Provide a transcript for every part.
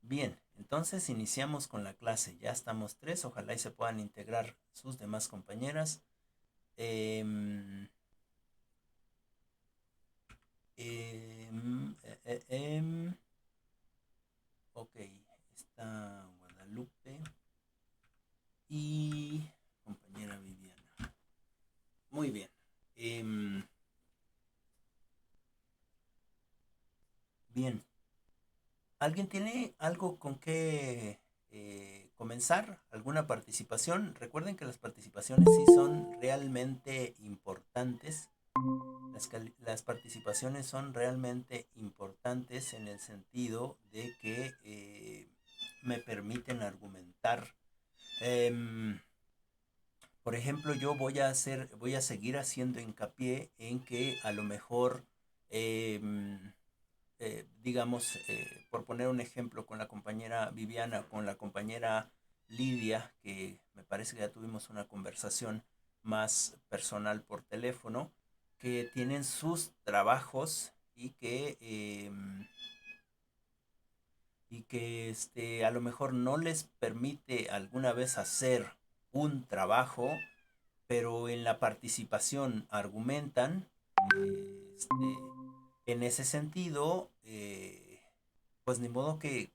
Bien, entonces iniciamos con la clase. Ya estamos tres, ojalá y se puedan integrar sus demás compañeras. Em, em, eh, eh, em, ok, está Guadalupe y compañera Viviana. Muy bien. Em, bien, ¿alguien tiene algo con qué comenzar? ¿Alguna participación? Recuerden que las participaciones sí son realmente importantes. Las participaciones son realmente importantes en el sentido de que me permiten argumentar. Em, por ejemplo, yo voy a seguir haciendo hincapié en que a lo mejor, digamos, por poner un ejemplo con la compañera Viviana, con la compañera Lidia, que me parece que ya tuvimos una conversación más personal por teléfono, que tienen sus trabajos y que a lo mejor no les permite alguna vez hacer un trabajo, pero en la participación argumentan. En ese sentido, pues ni modo que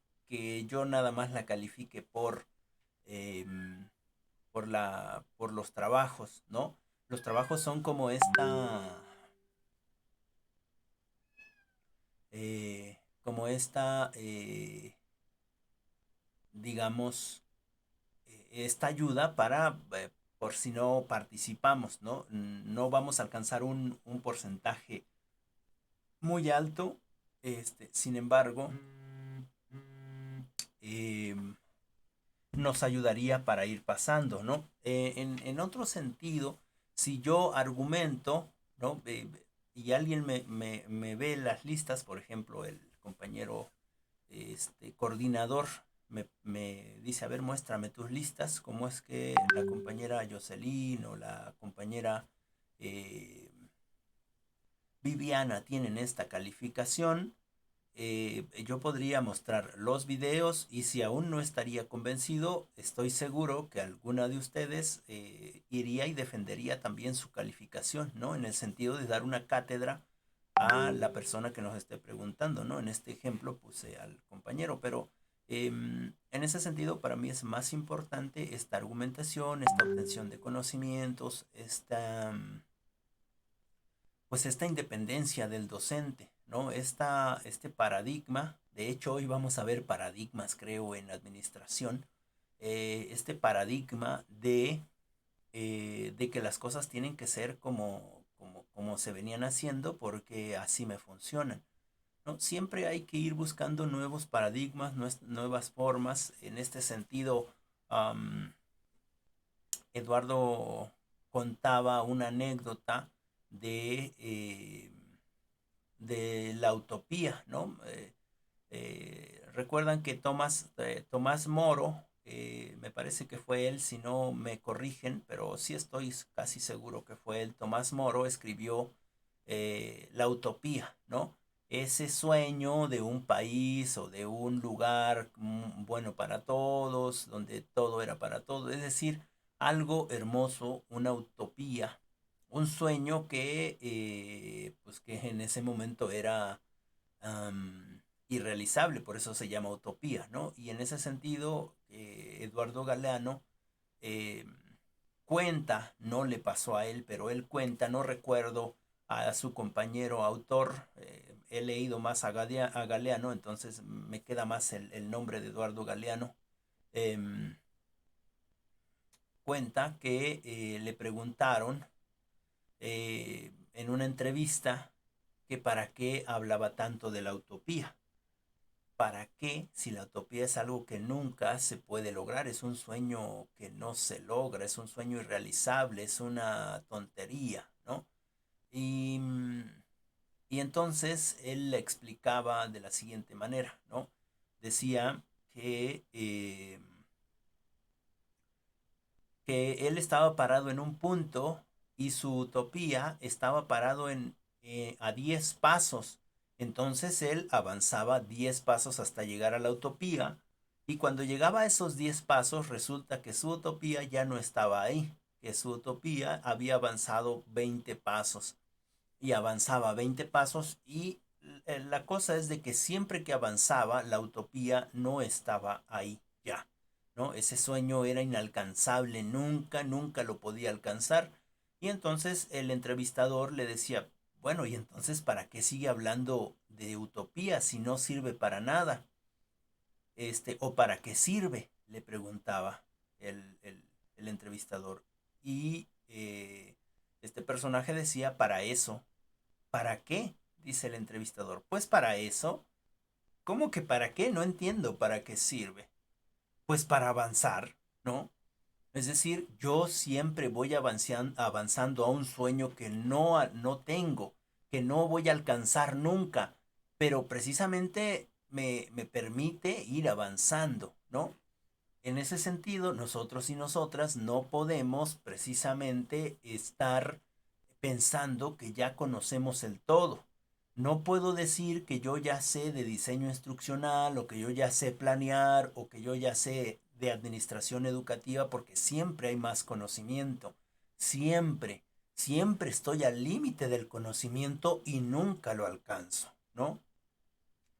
yo nada más la califique eh, por los trabajos, ¿no? Los trabajos son como esta, digamos, esta ayuda para, por si no participamos, ¿no? No vamos a alcanzar un porcentaje muy alto, sin embargo, eh, nos ayudaría para ir pasando, ¿no? En otro sentido, si yo argumento, ¿no? Y alguien me ve las listas, por ejemplo, el compañero coordinador me dice, a ver, muéstrame tus listas, cómo es que la compañera Jocelyn o la compañera eh, Viviana tienen esta calificación. Yo podría mostrar los videos y si aún no estaría convencido, estoy seguro que alguna de ustedes iría y defendería también su calificación, ¿no? En el sentido de dar una cátedra a la persona que nos esté preguntando, ¿no? En este ejemplo puse al compañero, pero en ese sentido para mí es más importante esta argumentación, esta obtención de conocimientos, pues esta independencia del docente, ¿no? Este paradigma, de hecho hoy vamos a ver paradigmas, creo, en administración, este paradigma de que las cosas tienen que ser como se venían haciendo porque así me funcionan, ¿no? Siempre hay que ir buscando nuevos paradigmas, nuevas formas. En este sentido, um, Eduardo contaba una anécdota de, de la utopía, ¿no? Recuerdan que Tomás Moro, me parece que fue él, si no me corrigen, pero sí estoy casi seguro que fue él, Tomás Moro escribió la utopía, ¿no? Ese sueño de un país o de un lugar bueno para todos, donde todo era para todos, es decir, algo hermoso, una utopía, un sueño pues que en ese momento era irrealizable, por eso se llama utopía, ¿no? Y en ese sentido, Eduardo Galeano eh, cuenta, no le pasó a él, pero él cuenta, no recuerdo a su compañero autor, he leído más a Galeano, entonces me queda más el nombre de Eduardo Galeano. Eh, Cuenta que le preguntaron en una entrevista que para qué hablaba tanto de la utopía. ¿Para qué si la utopía es algo que nunca se puede lograr? Es un sueño que no se logra, es un sueño irrealizable, es una tontería, ¿no? Y, y entonces él le explicaba de la siguiente manera, ¿no? Decía que él estaba parado en un punto y su utopía estaba parado a 10 pasos. Entonces él avanzaba 10 pasos hasta llegar a la utopía y cuando llegaba a esos 10 pasos resulta que su utopía ya no estaba ahí, que su utopía había avanzado 20 pasos y avanzaba 20 pasos y la cosa es de que siempre que avanzaba la utopía no estaba ahí ya, ¿no? Ese sueño era inalcanzable, nunca, nunca lo podía alcanzar y entonces el entrevistador le decía, bueno, y entonces ¿para qué sigue hablando de utopía si no sirve para nada? ¿O para qué sirve? Le preguntaba el entrevistador. Y este personaje decía, para eso. ¿Para qué? Dice el entrevistador. Pues para eso. ¿Cómo que para qué? No entiendo para qué sirve. Pues para avanzar, ¿no? Es decir, yo siempre voy avanzando a un sueño que no tengo, que no voy a alcanzar nunca, pero precisamente me permite ir avanzando, ¿no? En ese sentido, nosotros y nosotras no podemos precisamente estar pensando que ya conocemos el todo. No puedo decir que yo ya sé de diseño instruccional o que yo ya sé planear o que yo ya sé de administración educativa porque siempre hay más conocimiento. Siempre, siempre estoy al límite del conocimiento y nunca lo alcanzo, ¿no?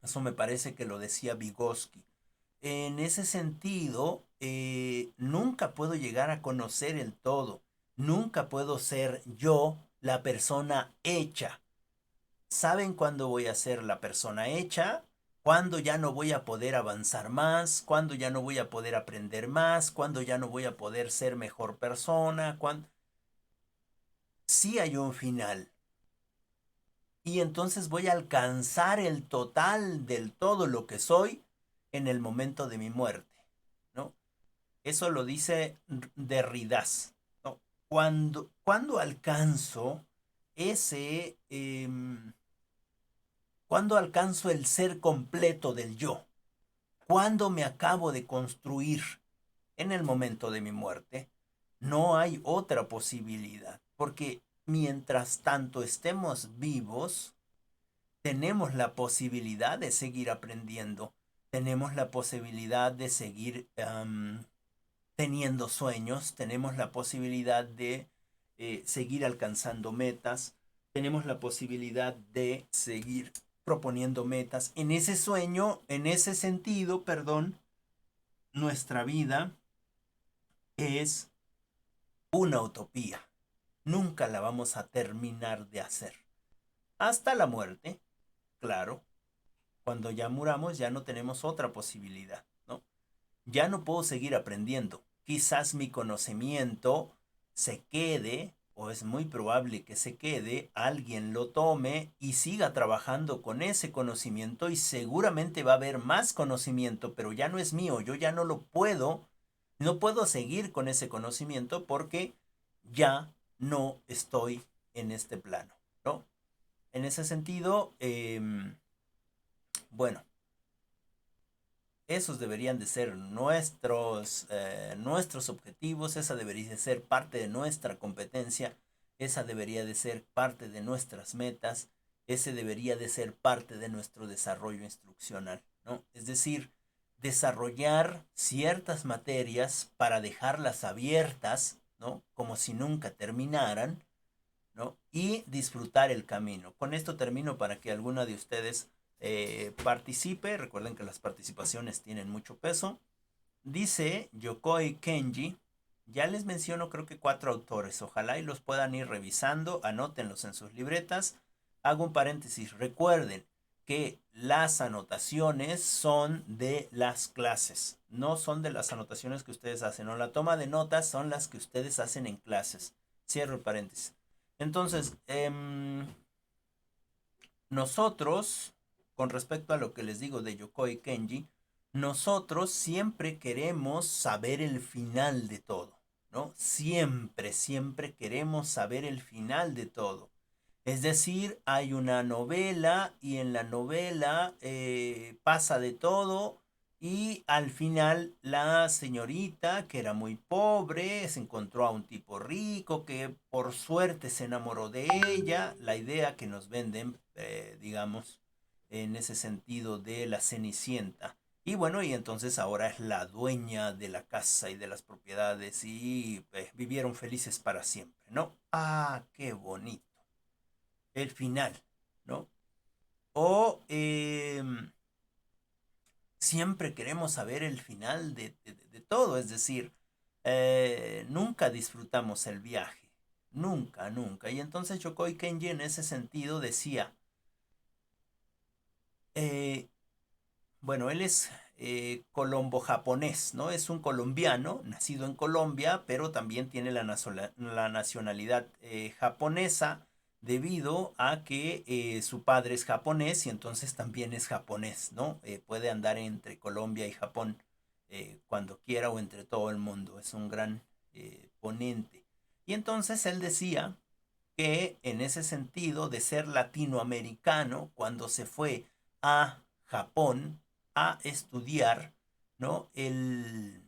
Eso me parece que lo decía Vygotsky. En ese sentido, nunca puedo llegar a conocer el todo. Nunca puedo ser yo la persona hecha. ¿Saben cuándo voy a ser la persona hecha? ¿Cuándo ya no voy a poder avanzar más? ¿Cuándo ya no voy a poder aprender más? ¿Cuándo ya no voy a poder ser mejor persona? ¿Cuándo? Sí hay un final. Y entonces voy a alcanzar el total del todo lo que soy en el momento de mi muerte, ¿no? Eso lo dice Derrida, ¿no? Cuando alcanzo ese, cuando alcanzo el ser completo del yo, cuando me acabo de construir en el momento de mi muerte, no hay otra posibilidad, porque mientras tanto estemos vivos, tenemos la posibilidad de seguir aprendiendo, tenemos la posibilidad de seguir teniendo sueños, tenemos la posibilidad de seguir alcanzando metas, tenemos la posibilidad de seguir proponiendo metas. En ese sueño, en ese sentido, perdón, nuestra vida es una utopía. Nunca la vamos a terminar de hacer. Hasta la muerte, claro. Cuando ya muramos ya no tenemos otra posibilidad, ¿no? Ya no puedo seguir aprendiendo. Quizás mi conocimiento se quede, o es muy probable que se quede, alguien lo tome y siga trabajando con ese conocimiento y seguramente va a haber más conocimiento, pero ya no es mío, yo ya no lo puedo, no puedo seguir con ese conocimiento porque ya no estoy en este plano, ¿no? En ese sentido, bueno, esos deberían de ser nuestros objetivos, esa debería de ser parte de nuestra competencia, esa debería de ser parte de nuestras metas, ese debería de ser parte de nuestro desarrollo instruccional, ¿no? Es decir, desarrollar ciertas materias para dejarlas abiertas, ¿no? Como si nunca terminaran, ¿no? Y disfrutar el camino. Con esto termino para que alguna de ustedes participe. Recuerden que las participaciones tienen mucho peso. Dice Yokoi Kenji, ya les menciono creo que 4 autores, ojalá y los puedan ir revisando, anótenlos en sus libretas. Hago un paréntesis, recuerden que las anotaciones son de las clases, no son de las anotaciones que ustedes hacen, o la toma de notas son las que ustedes hacen en clases. Cierro el paréntesis. Entonces, nosotros, con respecto a lo que les digo de Yokoi Kenji, nosotros siempre queremos saber el final de todo, ¿no? Siempre, siempre queremos saber el final de todo. Es decir, hay una novela y en la novela pasa de todo y al final la señorita, que era muy pobre, se encontró a un tipo rico que por suerte se enamoró de ella. La idea que nos venden, digamos, en ese sentido de la Cenicienta. Y bueno, y entonces ahora es la dueña de la casa y de las propiedades y vivieron felices para siempre, ¿no? Ah, qué bonito. El final, ¿no? O siempre queremos saber el final de todo, es decir, nunca disfrutamos el viaje, nunca, nunca. Y entonces Yokoi Kenji en ese sentido decía, eh, bueno, él es colombo-japonés, ¿no? Es un colombiano, nacido en Colombia, pero también tiene la nacionalidad japonesa debido a que su padre es japonés y entonces también es japonés, ¿no? Puede andar entre Colombia y Japón cuando quiera o entre todo el mundo. Es un gran ponente. Y entonces él decía que en ese sentido de ser latinoamericano, cuando se fue a Japón a estudiar, ¿no? El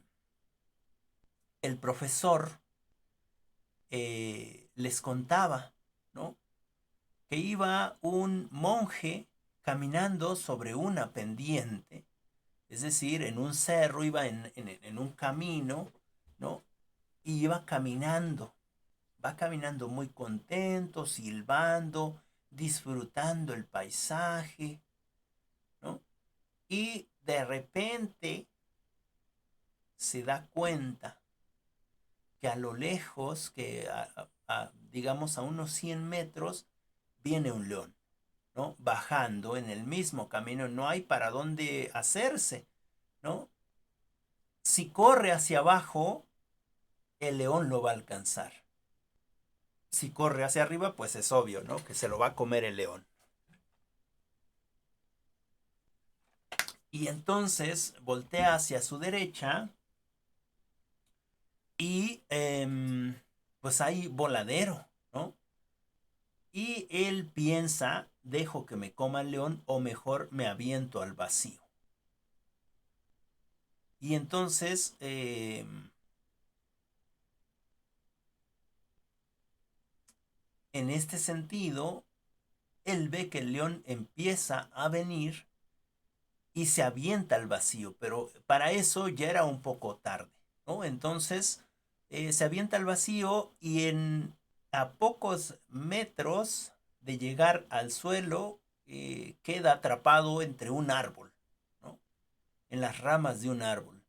profesor les contaba, ¿no? Que iba un monje caminando sobre una pendiente, es decir, en un cerro, iba en un camino, ¿no? Y iba caminando, va caminando muy contento, silbando, disfrutando el paisaje, ¿no? Y de repente se da cuenta que a lo lejos, que digamos a unos 100 metros, viene un león, ¿no? Bajando en el mismo camino, no hay para dónde hacerse, ¿no? Si corre hacia abajo, el león lo va a alcanzar. Si corre hacia arriba, pues es obvio, ¿no? Que se lo va a comer el león. Y entonces voltea hacia su derecha y pues hay voladero, ¿no? Y él piensa, dejo que me coma el león o mejor me aviento al vacío. Y entonces, en este sentido, él ve que el león empieza a venir y se avienta al vacío, pero para eso ya era un poco tarde, ¿no? Entonces, se avienta al vacío y a pocos metros de llegar al suelo, queda atrapado entre un árbol, ¿no? En las ramas de un árbol.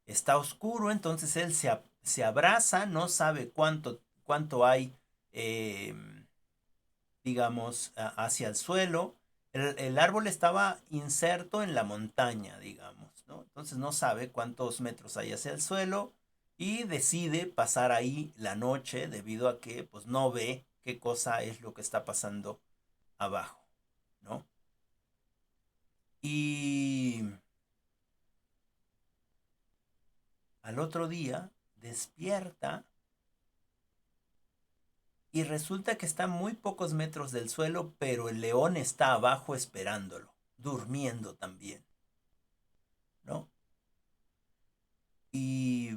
Está oscuro, entonces él se abraza, no sabe cuánto hay, eh, digamos, hacia el suelo. El árbol estaba inserto en la montaña, digamos, ¿no? Entonces no sabe cuántos metros hay hacia el suelo y decide pasar ahí la noche debido a que pues no ve qué cosa es lo que está pasando abajo, ¿no? Y al otro día despierta y resulta que está a muy pocos metros del suelo, pero el león está abajo esperándolo, durmiendo también, ¿no? Y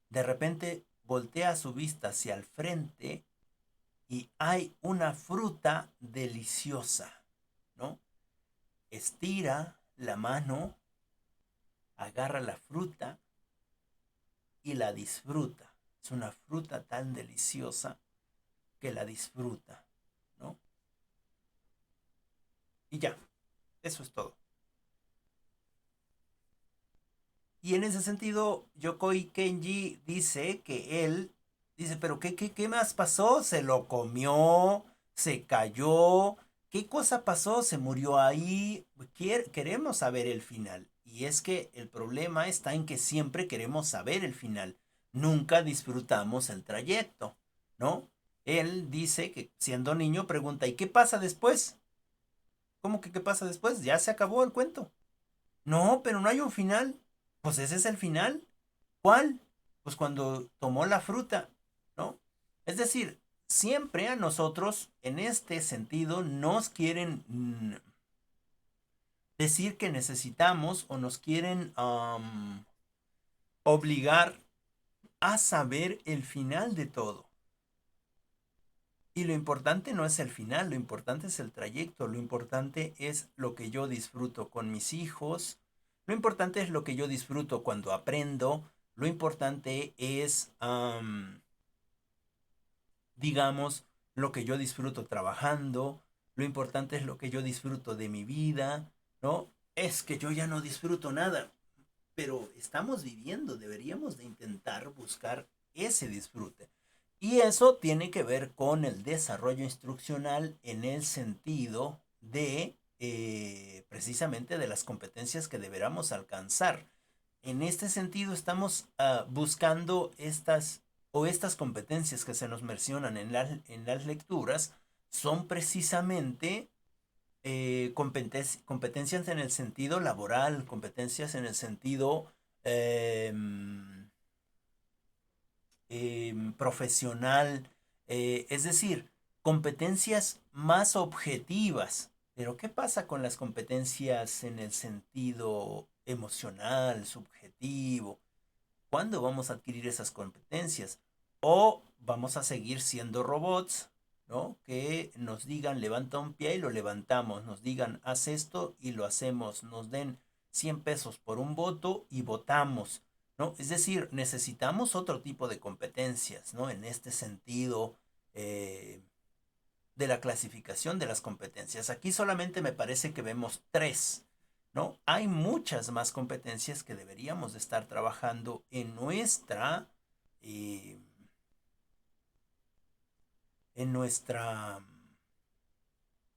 de repente voltea su vista hacia el frente y hay una fruta deliciosa, ¿no? Estira la mano, agarra la fruta y la disfruta. Es una fruta tan deliciosa que la disfruta, ¿no? Y ya, eso es todo. Y en ese sentido, Yokoi Kenji dice que él, dice, pero ¿qué más pasó? ¿Se lo comió? ¿Se cayó? ¿Qué cosa pasó? ¿Se murió ahí? Queremos saber el final. Y es que el problema está en que siempre queremos saber el final. Nunca disfrutamos el trayecto, ¿no? Él dice que siendo niño pregunta, ¿y qué pasa después? ¿Cómo que qué pasa después? Ya se acabó el cuento. No, pero no hay un final. Pues ese es el final. ¿Cuál? Pues cuando tomó la fruta, ¿no? Es decir, siempre a nosotros, en este sentido, nos quieren decir que necesitamos o nos quieren obligar a saber el final de todo. Y lo importante no es el final, lo importante es el trayecto, lo importante es lo que yo disfruto con mis hijos, lo importante es lo que yo disfruto cuando aprendo, lo importante es, digamos, lo que yo disfruto trabajando, lo importante es lo que yo disfruto de mi vida, ¿no? Es que yo ya no disfruto nada, pero estamos viviendo, deberíamos de intentar buscar ese disfrute. Y eso tiene que ver con el desarrollo instruccional en el sentido de precisamente de las competencias que deberíamos alcanzar. En este sentido estamos buscando estas competencias que se nos mencionan en las lecturas son precisamente competencias en el sentido laboral, competencias en el sentido eh, profesional, es decir, competencias más objetivas. Pero ¿qué pasa con las competencias en el sentido emocional, subjetivo? ¿Cuándo vamos a adquirir esas competencias? ¿O vamos a seguir siendo robots, ¿no? Que nos digan levanta un pie y lo levantamos, nos digan haz esto y lo hacemos, nos den 100 pesos por un voto y votamos, ¿no? Es decir, necesitamos otro tipo de competencias, ¿no? En este sentido eh, de la clasificación de las competencias. Aquí solamente me parece que vemos tres, ¿no? Hay muchas más competencias que deberíamos de estar trabajando eh, en nuestra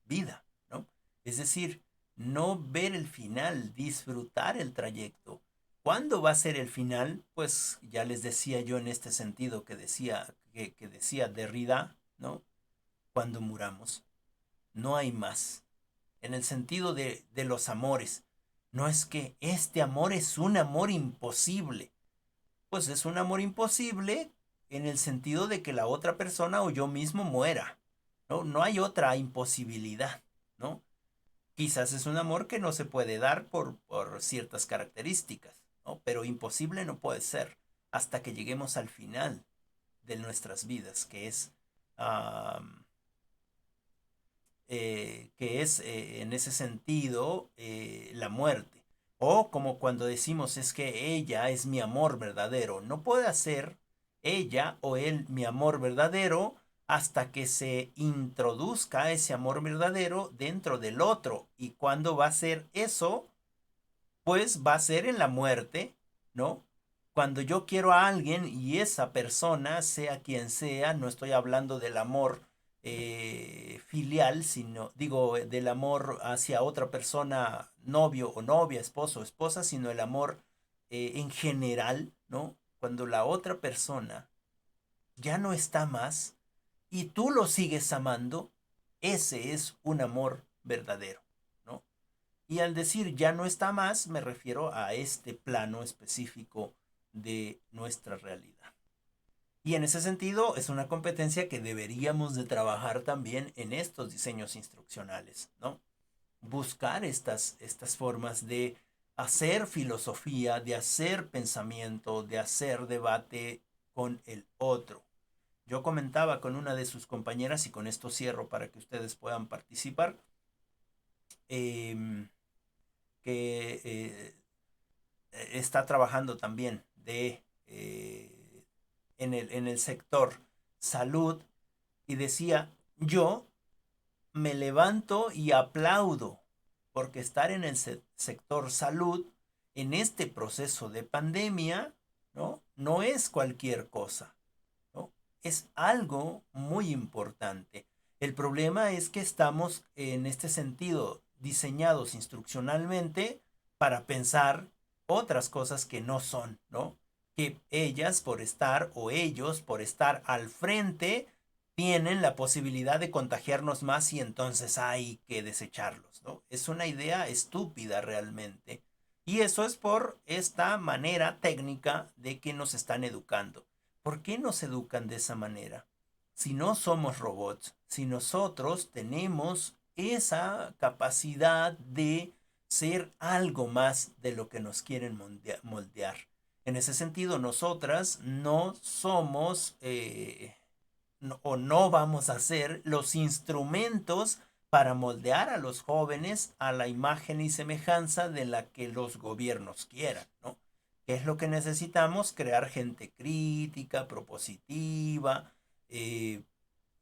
vida, ¿no? Es decir, no ver el final, disfrutar el trayecto. ¿Cuándo va a ser el final? Pues ya les decía yo en este sentido que decía Derrida, ¿no? Cuando muramos. No hay más. En el sentido de los amores. No es que este amor es un amor imposible. Pues es un amor imposible en el sentido de que la otra persona o yo mismo muera. No, no hay otra imposibilidad, ¿no? Quizás es un amor que no se puede dar por ciertas características, ¿no? Pero imposible no puede ser hasta que lleguemos al final de nuestras vidas, um, que es en ese sentido la muerte. O como cuando decimos es que ella es mi amor verdadero. No puede ser ella o él mi amor verdadero hasta que se introduzca ese amor verdadero dentro del otro. ¿Y cuándo va a ser eso? Pues va a ser en la muerte, ¿no? Cuando yo quiero a alguien y esa persona, sea quien sea, no estoy hablando del amor filial, sino digo del amor hacia otra persona, novio o novia, esposo o esposa, sino el amor en general, ¿no? Cuando la otra persona ya no está más y tú lo sigues amando, ese es un amor verdadero, ¿no? Y al decir ya no está más, me refiero a este plano específico de nuestra realidad. Y en ese sentido es una competencia que deberíamos de trabajar también en estos diseños instruccionales, ¿no? Buscar estas formas de hacer filosofía, de hacer pensamiento, de hacer debate con el otro. Yo comentaba con una de sus compañeras, y con esto cierro para que ustedes puedan participar, eh, que está trabajando también en el sector salud y decía, yo me levanto y aplaudo porque estar en el sector salud en este proceso de pandemia, ¿no? No es cualquier cosa, ¿no? Es algo muy importante. El problema es que estamos en este sentido diseñados instruccionalmente para pensar otras cosas que no son, ¿no? Que ellas por estar o ellos por estar al frente tienen la posibilidad de contagiarnos más y entonces hay que desecharlos, ¿no? Es una idea estúpida realmente. Y eso es por esta manera técnica de que nos están educando. ¿Por qué nos educan de esa manera? Si no somos robots, si nosotros tenemos esa capacidad de ser algo más de lo que nos quieren moldear. En ese sentido, nosotras no somos o no vamos a ser los instrumentos para moldear a los jóvenes a la imagen y semejanza de la que los gobiernos quieran, ¿no? ¿Qué es lo que necesitamos? Crear gente crítica, propositiva, eh,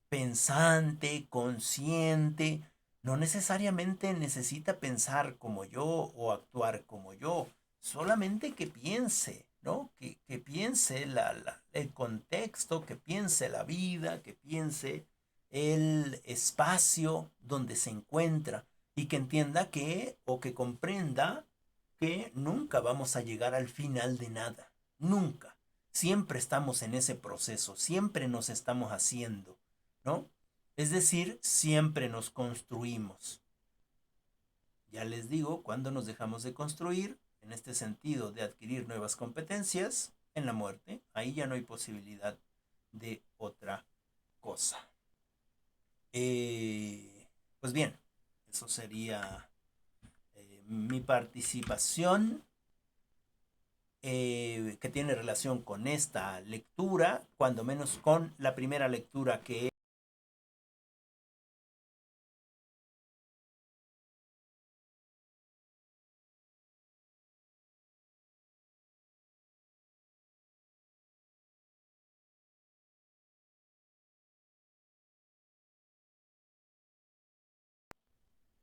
pensante, consciente. No necesariamente necesita pensar como yo o actuar como yo, solamente que piense, ¿no? Que piense el contexto, que piense la vida, que piense el espacio donde se encuentra y que entienda que o que comprenda que nunca vamos a llegar al final de nada, nunca. Siempre estamos en ese proceso, siempre nos estamos haciendo, ¿no? Es decir, siempre nos construimos. Ya les digo, cuando nos dejamos de construir, en este sentido de adquirir nuevas competencias, en la muerte, ahí ya no hay posibilidad de otra cosa. Pues bien, eso sería mi participación que tiene relación con esta lectura, cuando menos con la primera lectura que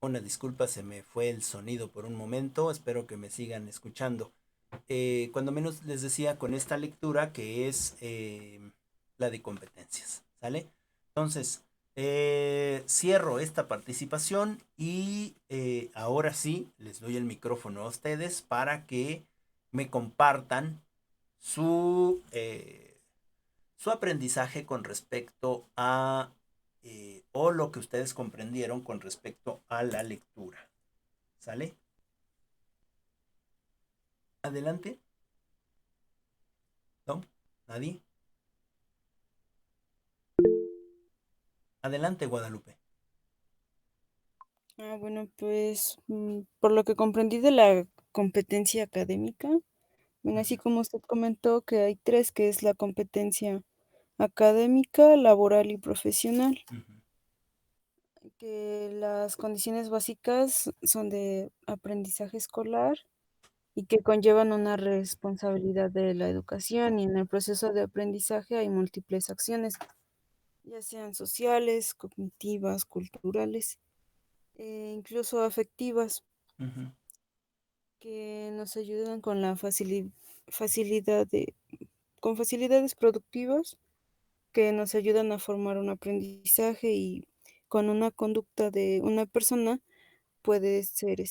una disculpa, se me fue el sonido por un momento, espero que me sigan escuchando. Cuando menos les decía con esta lectura que es la de competencias, ¿sale? Entonces, cierro esta participación y ahora sí les doy el micrófono a ustedes para que me compartan su aprendizaje con respecto a, o lo que ustedes comprendieron con respecto a la lectura. ¿Sale? Adelante. ¿No? ¿Nadie? Adelante, Guadalupe. Bueno, pues por lo que comprendí de la competencia académica, bueno, así Ujú, como usted comentó que hay tres, que es la competencia académica, laboral y profesional, ujú, que las condiciones básicas son de aprendizaje escolar y que conllevan una responsabilidad de la educación y en el proceso de aprendizaje hay múltiples acciones, ya sean sociales, cognitivas, culturales, incluso afectivas, ujú. que nos ayudan con la facilidad con facilidades productivas que nos ayudan a formar un aprendizaje y con una conducta de una persona puede ser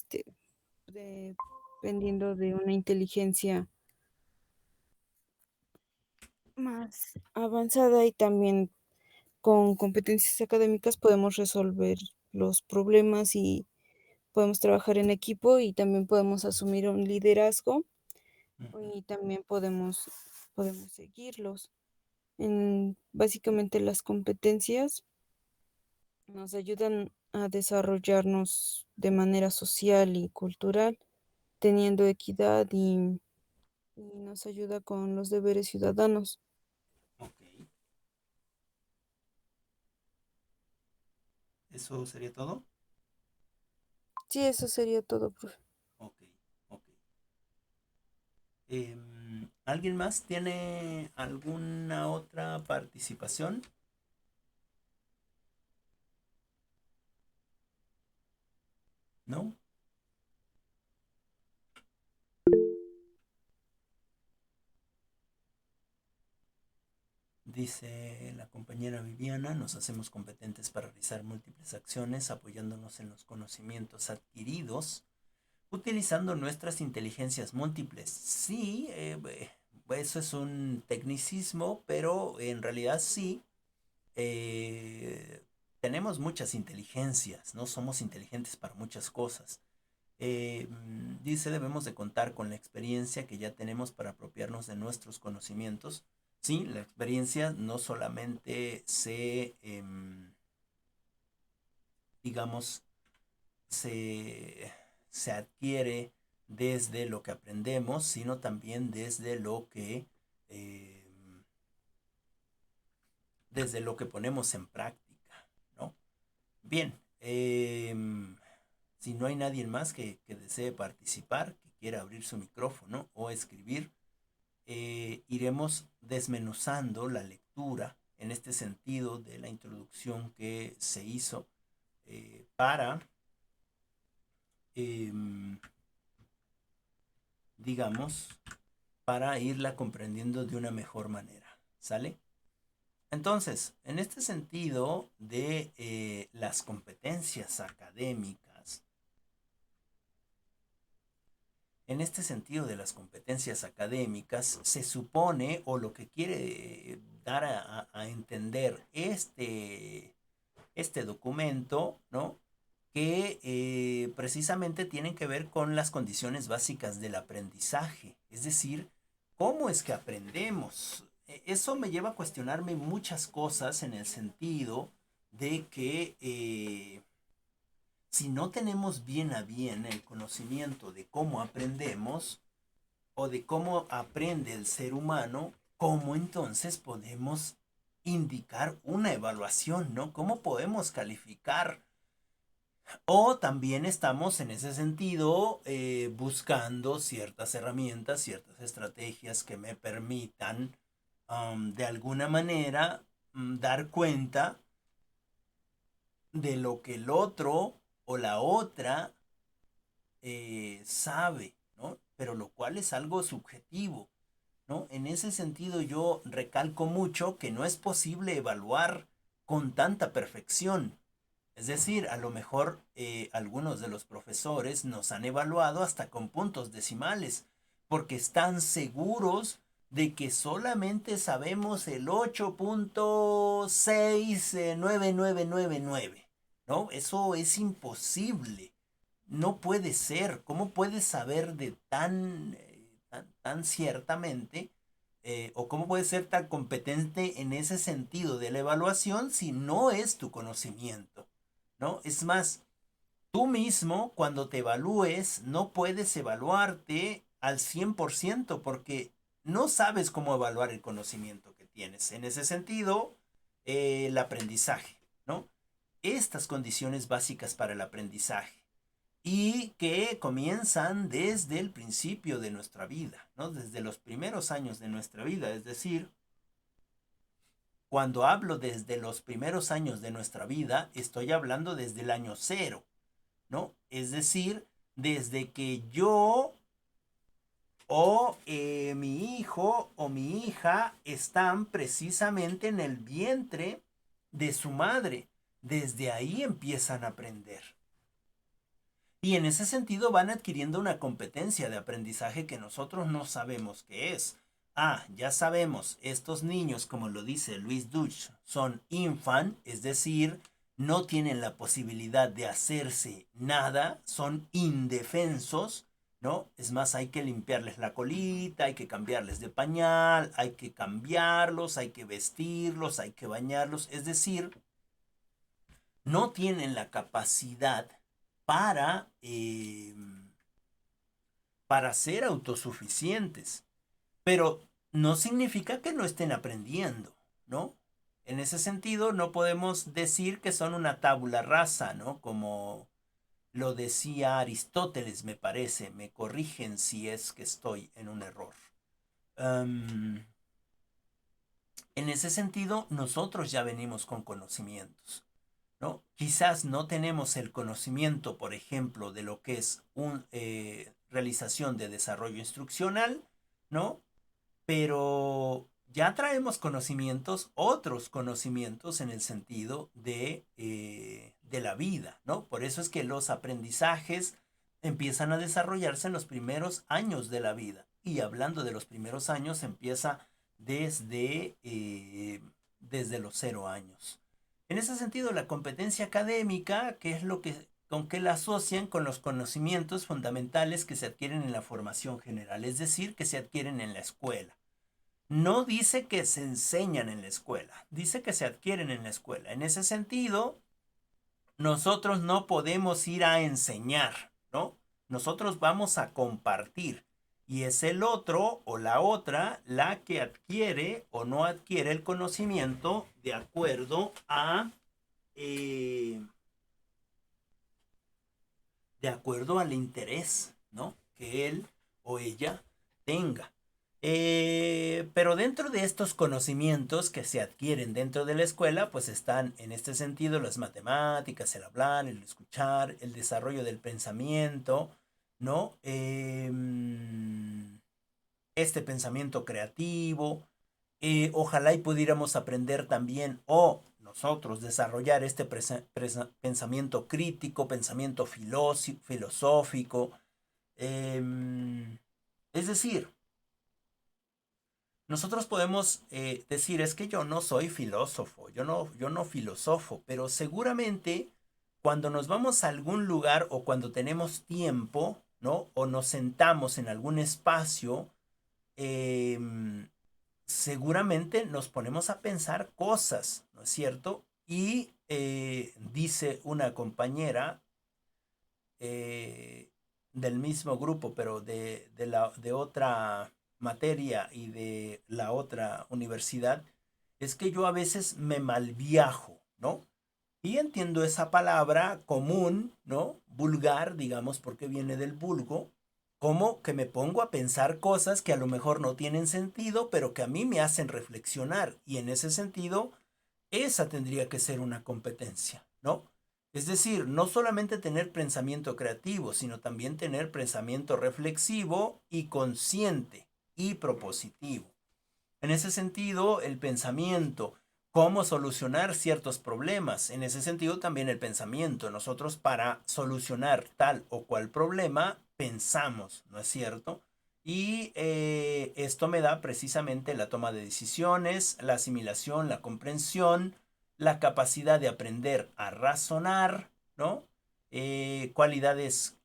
dependiendo de una inteligencia más avanzada y también con competencias académicas podemos resolver los problemas y podemos trabajar en equipo y también podemos asumir un liderazgo Ujú. y también podemos seguirlos. Básicamente las competencias nos ayudan a desarrollarnos de manera social y cultural, teniendo equidad y nos ayuda con los deberes ciudadanos. Ok. ¿Eso sería todo? Sí, eso sería todo, profe. Ok, ok. ¿Alguien más tiene alguna otra participación? ¿No? Dice la compañera Viviana, nos hacemos competentes para realizar múltiples acciones apoyándonos en los conocimientos adquiridos, utilizando nuestras inteligencias múltiples. Sí, eso es un tecnicismo, pero en realidad sí, tenemos muchas inteligencias, ¿no? Somos inteligentes para muchas cosas. Dice, debemos de contar con la experiencia que ya tenemos para apropiarnos de nuestros conocimientos. Sí, la experiencia no solamente digamos, se adquiere desde lo que aprendemos, sino también desde lo que, eh, desde lo que ponemos en práctica, ¿no? Bien, si no hay nadie más que desee participar, que quiera abrir su micrófono o escribir, iremos desmenuzando la lectura en este sentido de la introducción que se hizo para, eh, digamos, para irla comprendiendo de una mejor manera. ¿Sale? Entonces, en este sentido de las competencias académicas, en este sentido de las competencias académicas, se supone, o lo que quiere dar a entender este documento, ¿no? Que precisamente tienen que ver con las condiciones básicas del aprendizaje, es decir, cómo es que aprendemos. Eso me lleva a cuestionarme muchas cosas en el sentido de que si no tenemos bien a bien el conocimiento de cómo aprendemos o de cómo aprende el ser humano, ¿cómo entonces podemos indicar una evaluación, ¿no? ¿Cómo podemos calificar? O también estamos en ese sentido buscando ciertas herramientas, ciertas estrategias que me permitan de alguna manera dar cuenta de lo que el otro o la otra sabe, ¿no? Pero lo cual es algo subjetivo, ¿no? En ese sentido yo recalco mucho que no es posible evaluar con tanta perfección. Es decir, a lo mejor algunos de los profesores nos han evaluado hasta con puntos decimales, porque están seguros de que solamente sabemos el 8.69999, ¿no? Eso es imposible. No puede ser. ¿Cómo puedes saber de tan ciertamente o cómo puedes ser tan competente en ese sentido de la evaluación si no es tu conocimiento? ¿No? Es más, tú mismo cuando te evalúes no puedes evaluarte al 100% porque no sabes cómo evaluar el conocimiento que tienes. En ese sentido, el aprendizaje, ¿no? Estas condiciones básicas para el aprendizaje y que comienzan desde el principio de nuestra vida, ¿no? Desde los primeros años de nuestra vida, es decir, cuando hablo desde los primeros años de nuestra vida, estoy hablando desde el año cero, ¿no? Es decir, desde que yo o mi hijo o mi hija están precisamente en el vientre de su madre. Desde ahí empiezan a aprender. Y en ese sentido van adquiriendo una competencia de aprendizaje que nosotros no sabemos qué es. Ah, ya sabemos, estos niños, como lo dice Luis Duch, son infant, es decir, no tienen la posibilidad de hacerse nada, son indefensos, ¿no? Es más, hay que limpiarles la colita, hay que cambiarles de pañal, hay que cambiarlos, hay que vestirlos, hay que bañarlos, es decir, no tienen la capacidad para, para ser autosuficientes. Pero no significa que no estén aprendiendo, ¿no? En ese sentido, no podemos decir que son una tabula rasa, ¿no? Como lo decía Aristóteles, me parece. Me corrigen si es que estoy en un error. En ese sentido, nosotros ya venimos con conocimientos, ¿no? Quizás no tenemos el conocimiento, por ejemplo, de lo que es una realización de desarrollo instruccional, ¿no? Pero ya traemos conocimientos, otros conocimientos en el sentido de la vida, ¿no? Por eso es que los aprendizajes empiezan a desarrollarse en los primeros años de la vida. Y hablando de los primeros años, empieza desde los 0 años. En ese sentido, la competencia académica, que es lo que, con que la asocian con los conocimientos fundamentales que se adquieren en la formación general, es decir, que se adquieren en la escuela. No dice que se enseñan en la escuela, dice que se adquieren en la escuela. En ese sentido, nosotros no podemos ir a enseñar, ¿no? Nosotros vamos a compartir. y es el otro o la otra la que adquiere o no adquiere el conocimiento eh, de acuerdo al interés, ¿no? Que él o ella tenga. Pero dentro de estos conocimientos que se adquieren dentro de la escuela, pues están en este sentido las matemáticas, el hablar, el escuchar, el desarrollo del pensamiento, ¿no? Este pensamiento creativo. Ojalá y pudiéramos aprender también o nosotros desarrollar este pensamiento crítico, pensamiento filosófico. Es decir, nosotros podemos decir, es que yo no soy filósofo, yo no filosofo, pero seguramente cuando nos vamos a algún lugar o cuando tenemos tiempo, ¿no? O nos sentamos en algún espacio, eh, seguramente nos ponemos a pensar cosas, ¿no es cierto? Y dice una compañera eh, del mismo grupo, pero de otra materia y de la otra universidad, es que yo a veces me malviajo, ¿no? Y entiendo esa palabra común, ¿no? Vulgar, digamos, porque viene del vulgo, como que me pongo a pensar cosas que a lo mejor no tienen sentido, pero que a mí me hacen reflexionar. Y en ese sentido, esa tendría que ser una competencia, ¿no? Es decir, no solamente tener pensamiento creativo, sino también tener pensamiento reflexivo y consciente y propositivo. En ese sentido, el pensamiento, cómo solucionar ciertos problemas. En ese sentido, también el pensamiento. Nosotros para solucionar tal o cual problema, pensamos, ¿no es cierto? Y esto me da precisamente la toma de decisiones, la asimilación, la comprensión, la capacidad de aprender a razonar, ¿no? Cualidades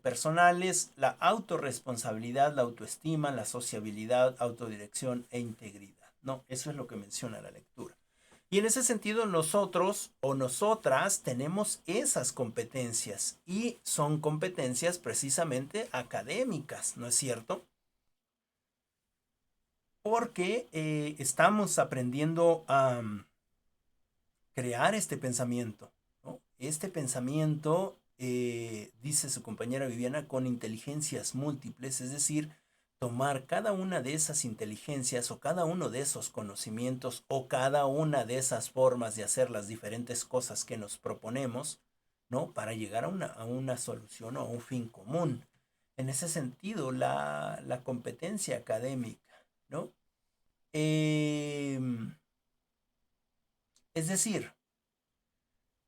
personales, la autorresponsabilidad, la autoestima, la sociabilidad, autodirección e integridad. No, eso es lo que menciona la lectura. Y en ese sentido nosotros o nosotras tenemos esas competencias y son competencias precisamente académicas, ¿no es cierto? Porque estamos aprendiendo a crear este pensamiento, ¿no? Este pensamiento, dice su compañera Viviana, con inteligencias múltiples, es decir, tomar cada una de esas inteligencias o cada uno de esos conocimientos o cada una de esas formas de hacer las diferentes cosas que nos proponemos, ¿no? Para llegar a una solución o a un fin común. En ese sentido, la competencia académica, ¿no? Eh, es decir,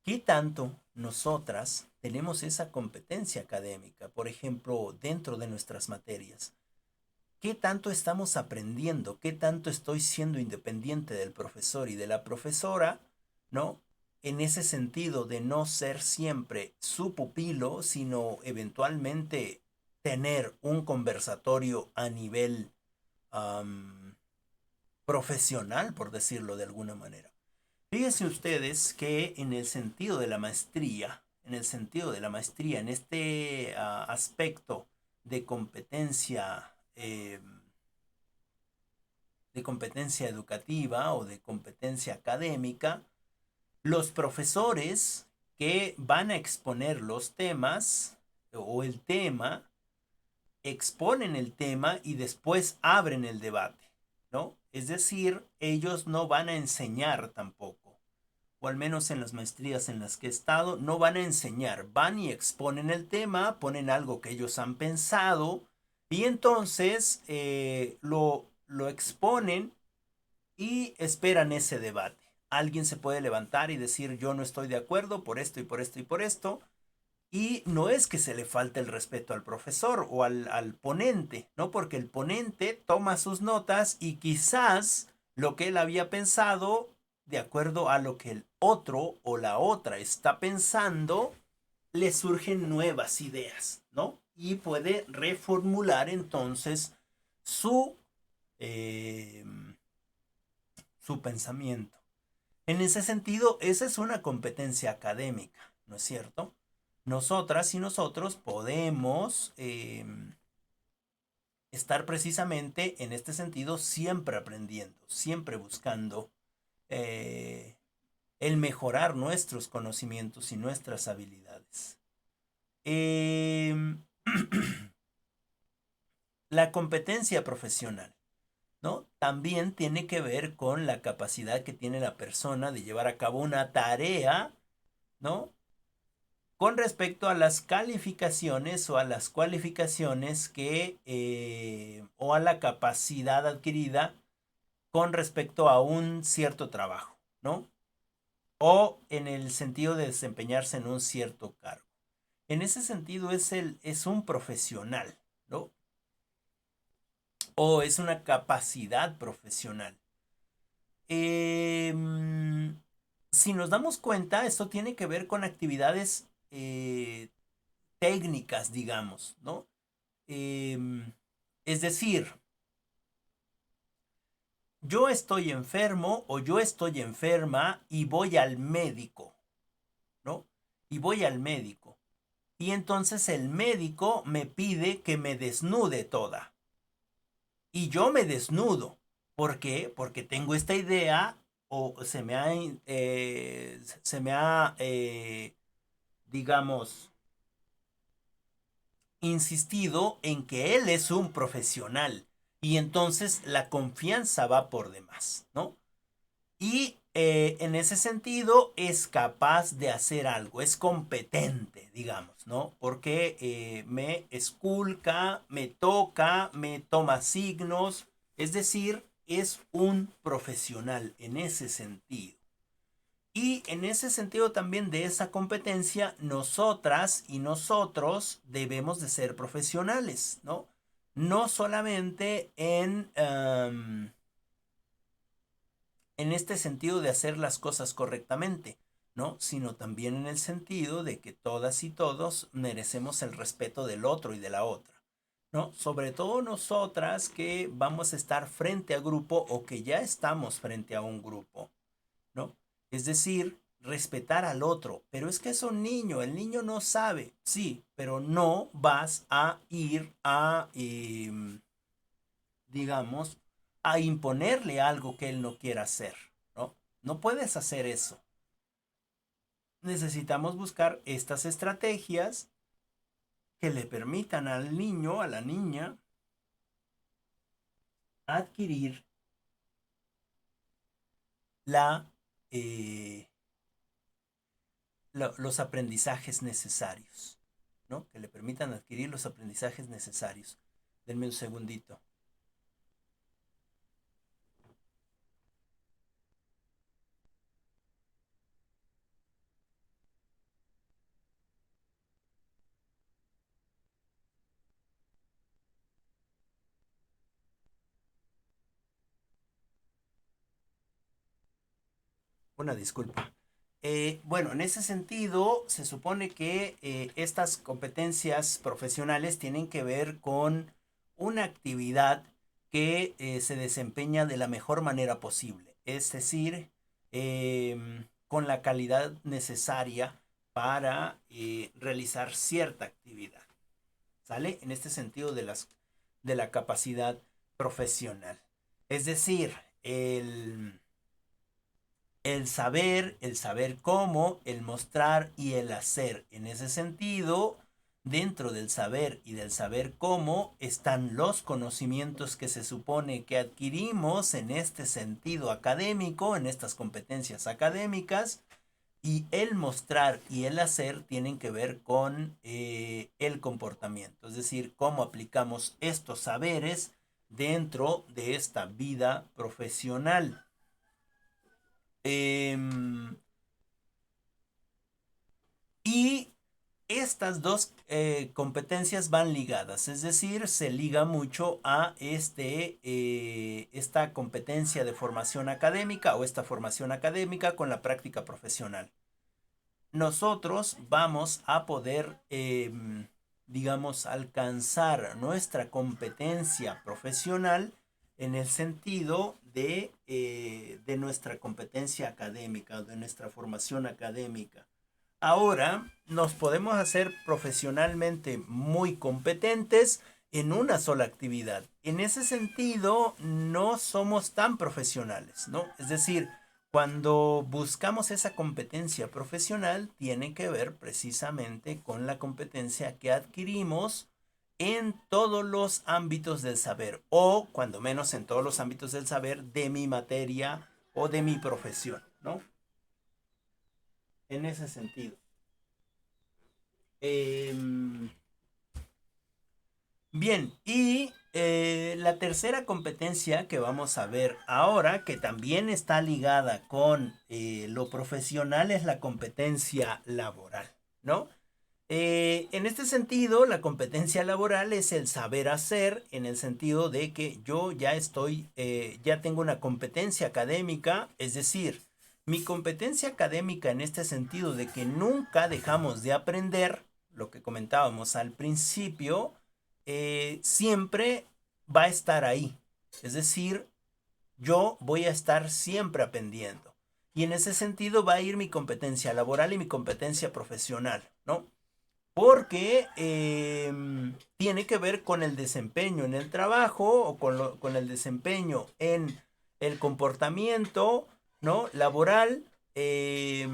¿qué tanto nosotras tenemos esa competencia académica? Por ejemplo, dentro de nuestras materias. ¿Qué tanto estamos aprendiendo? ¿Qué tanto estoy siendo independiente del profesor y de la profesora? ¿No? En ese sentido de no ser siempre su pupilo, sino eventualmente tener un conversatorio a nivel um, profesional, por decirlo de alguna manera. Fíjense ustedes que en el sentido de la maestría, en este aspecto de competencia educativa o de competencia académica, los profesores que van a exponer los temas o el tema, exponen el tema y después abren el debate, ¿no? Es decir, ellos no van a enseñar tampoco, o al menos en las maestrías en las que he estado, no van a enseñar, van y exponen el tema, ponen algo que ellos han pensado y entonces lo exponen y esperan ese debate. Alguien se puede levantar y decir yo no estoy de acuerdo por esto y por esto y por esto. Y no es que se le falte el respeto al profesor o al ponente, ¿no? Porque el ponente toma sus notas y quizás lo que él había pensado, de acuerdo a lo que el otro o la otra está pensando, le surgen nuevas ideas, ¿no? Y puede reformular entonces su, eh, su pensamiento. En ese sentido, esa es una competencia académica, ¿no es cierto? Nosotras y nosotros podemos estar precisamente en este sentido siempre aprendiendo, siempre buscando eh, el mejorar nuestros conocimientos y nuestras habilidades. Eh, la competencia profesional, ¿no? También tiene que ver con la capacidad que tiene la persona de llevar a cabo una tarea, ¿no? Con respecto a las calificaciones o a las cualificaciones o a la capacidad adquirida con respecto a un cierto trabajo, ¿no? O en el sentido de desempeñarse en un cierto cargo. En ese sentido es un profesional, ¿no? O es una capacidad profesional. Eh, si nos damos cuenta, esto tiene que ver con actividades técnicas, digamos, ¿no? Es decir, yo estoy enfermo o yo estoy enferma y voy al médico, ¿no? Y voy al médico. Y entonces el médico me pide que me desnude toda. Y yo me desnudo. ¿Por qué? Porque tengo esta idea o digamos, insistido en que él es un profesional y entonces la confianza va por demás, ¿no? Y en ese sentido es capaz de hacer algo, es competente, digamos, ¿no? Porque me esculca, me toca, me toma signos, es decir, es un profesional en ese sentido. Y en ese sentido también de esa competencia, nosotras y nosotros debemos de ser profesionales, ¿no? No solamente en este sentido de hacer las cosas correctamente, ¿no? Sino también en el sentido de que todas y todos merecemos el respeto del otro y de la otra, ¿no? Sobre todo nosotras que vamos a estar frente a grupo o que ya estamos frente a un grupo, ¿no? Es decir, respetar al otro. Pero es que es un niño, el niño no sabe, sí, pero no vas a ir digamos, a imponerle algo que él no quiera hacer, ¿no? No puedes hacer eso. Necesitamos buscar estas estrategias que le permitan al niño, a la niña, adquirir la, eh, los aprendizajes necesarios, ¿no? Que le permitan adquirir los aprendizajes necesarios. Denme un segundito. Una disculpa. Bueno, en ese sentido, se supone que estas competencias profesionales tienen que ver con una actividad que se desempeña de la mejor manera posible, es decir, con la calidad necesaria para realizar cierta actividad. ¿Sale? En este sentido de la capacidad profesional. Es decir, el saber cómo, el mostrar y el hacer. En ese sentido, dentro del saber y del saber cómo están los conocimientos que se supone que adquirimos en este sentido académico, en estas competencias académicas, y el mostrar y el hacer tienen que ver con el comportamiento, es decir, cómo aplicamos estos saberes dentro de esta vida profesional. Em, y estas dos competencias van ligadas, es decir, se liga mucho a esta competencia de formación académica o esta formación académica con la práctica profesional. Nosotros vamos a poder, digamos, alcanzar nuestra competencia profesional en el sentido de nuestra competencia académica, de nuestra formación académica. Ahora nos podemos hacer profesionalmente muy competentes en una sola actividad. En ese sentido, no somos tan profesionales, ¿no? Es decir, cuando buscamos esa competencia profesional, tiene que ver precisamente con la competencia que adquirimos en todos los ámbitos del saber, o cuando menos en todos los ámbitos del saber de mi materia o de mi profesión, ¿no? En ese sentido. Eh, Bien, y la tercera competencia que vamos a ver ahora, que también está ligada con lo profesional, es la competencia laboral, ¿no? En este sentido, la competencia laboral es el saber hacer, en el sentido de que yo ya ya tengo una competencia académica, es decir, mi competencia académica en este sentido de que nunca dejamos de aprender, lo que comentábamos al principio, siempre va a estar ahí. Es decir, yo voy a estar siempre aprendiendo. Y en ese sentido va a ir mi competencia laboral y mi competencia profesional, ¿no? Porque tiene que ver con el desempeño en el trabajo o con el desempeño en el comportamiento, ¿no? Laboral, eh,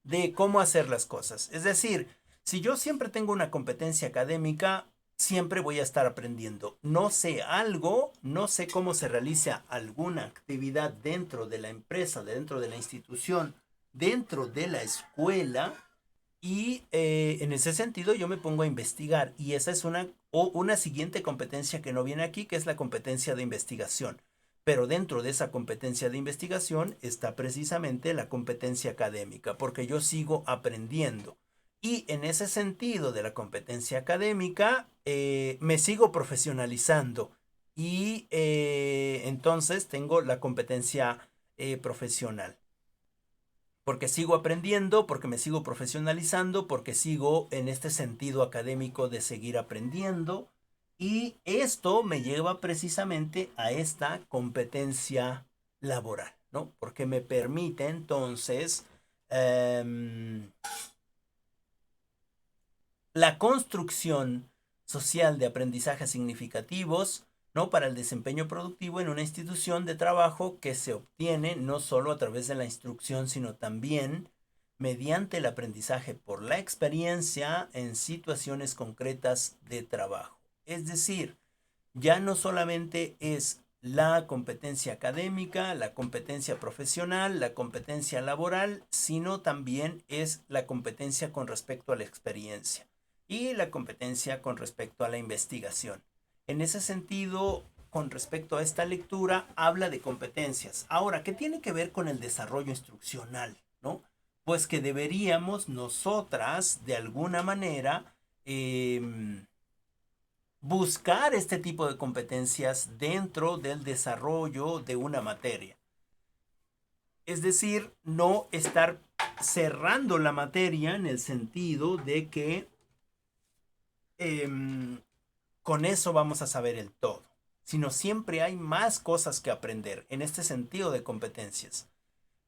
de cómo hacer las cosas. Es decir, si yo siempre tengo una competencia académica, siempre voy a estar aprendiendo. No sé algo, no sé cómo se realiza alguna actividad dentro de la empresa, dentro de la institución, dentro de la escuela, y en ese sentido yo me pongo a investigar, y esa es una siguiente competencia que no viene aquí, que es la competencia de investigación. Pero dentro de esa competencia de investigación está precisamente la competencia académica, porque yo sigo aprendiendo. Y en ese sentido de la competencia académica, me sigo profesionalizando. Y entonces tengo la competencia profesional, porque sigo aprendiendo, porque me sigo profesionalizando, porque sigo en este sentido académico de seguir aprendiendo. Y esto me lleva precisamente a esta competencia laboral, ¿no? Porque me permite entonces em, la construcción social de aprendizajes significativos, ¿no? Para el desempeño productivo en una institución de trabajo, que se obtiene no solo a través de la instrucción, sino también mediante el aprendizaje por la experiencia en situaciones concretas de trabajo. Es decir, ya no solamente es la competencia académica, la competencia profesional, la competencia laboral, sino también es la competencia con respecto a la experiencia y la competencia con respecto a la investigación. En ese sentido, con respecto a esta lectura, habla de competencias. Ahora, ¿qué tiene que ver con el desarrollo instruccional? ¿No? Pues que deberíamos nosotras, de alguna manera, buscar este tipo de competencias dentro del desarrollo de una materia. Es decir, no estar cerrando la materia en el sentido de que eh, con eso vamos a saber el todo, sino siempre hay más cosas que aprender en este sentido de competencias,